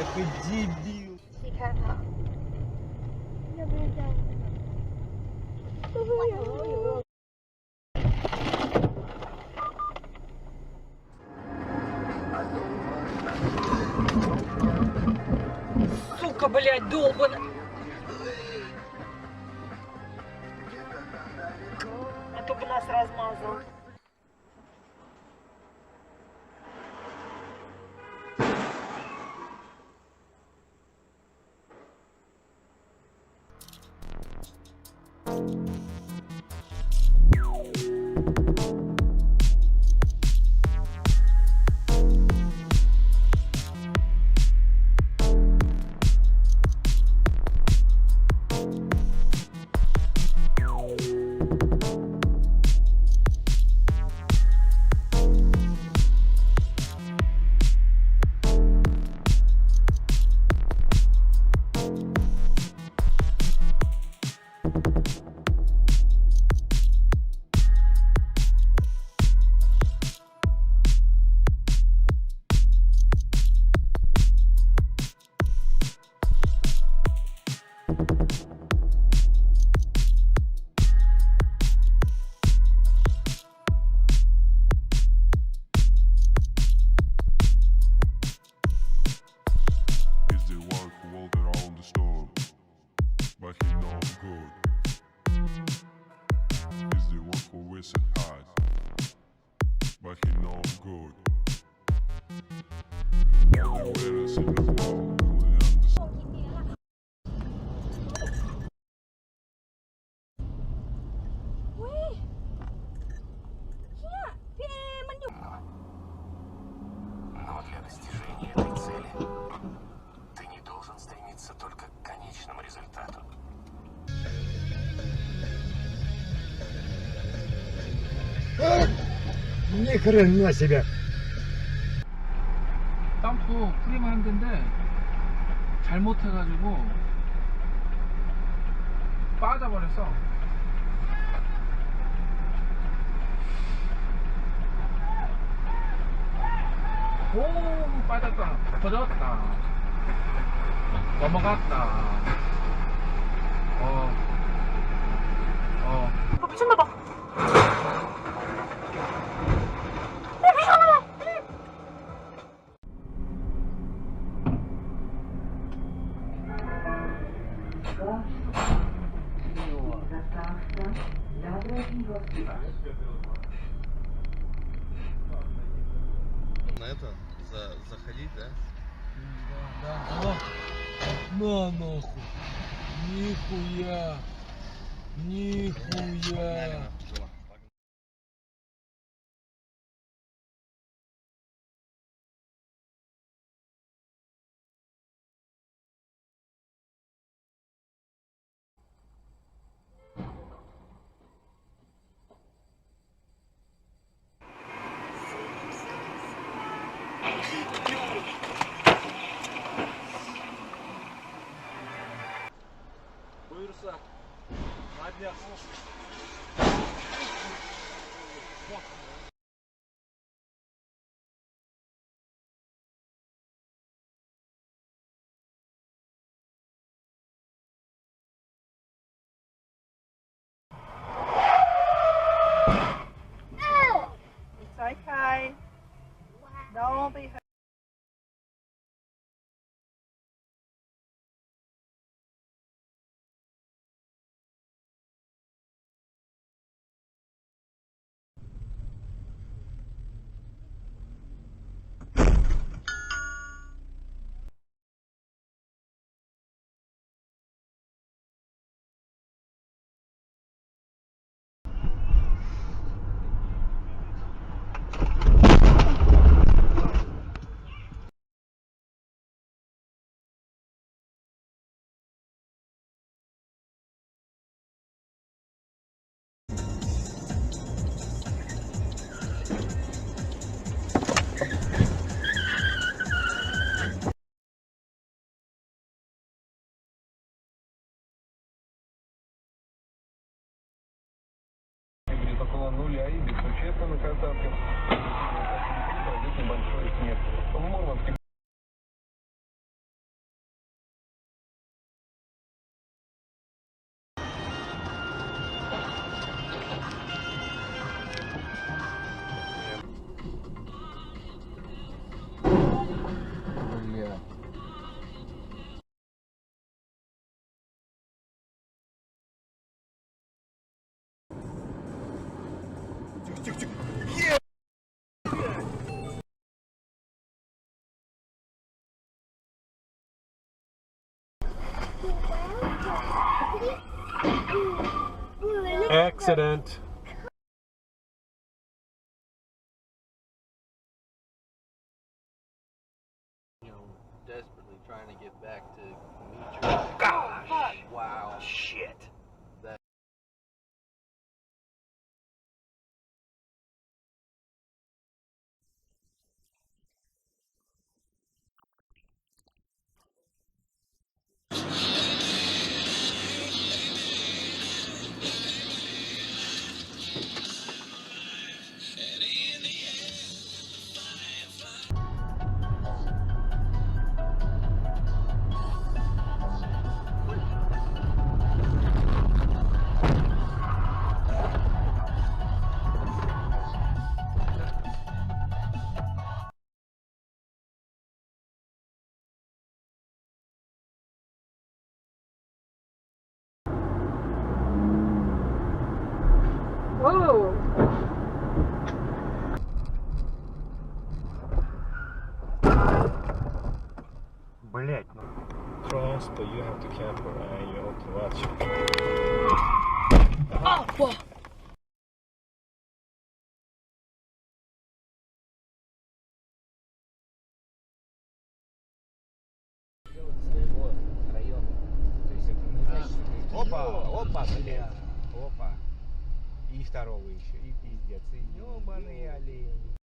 Какой дебил. Сука, блядь, долбаная. А то бы нас размазал. Но для достижения этой цели ты не должен стремиться только к конечному результату. Ни хрена себе. 땅도 프리만 한 데인데 잘못해가지고 빠져버렸어. 오, 빠졌다. 터졌다. 넘어갔다. 미쳤나봐. На это заходить, да? Да. На нахуй. Нихуя. Нихуя. Buyursa. Hadi ya. It's okay. Don't be hurt. Около нуля и без существенных осадков. Пойдет небольшой снег. В Мурманске accident. You know, desperately trying to get back to Dimitri. Gosh! Wow. Shit. That. Whoa. Блять, Cross, but you have to camper and you have to watch. Oh, whoa. своего района. То есть это не значит, что ты... Опа, бля, опа. И второго еще, и пиздец, и ёбаный олень.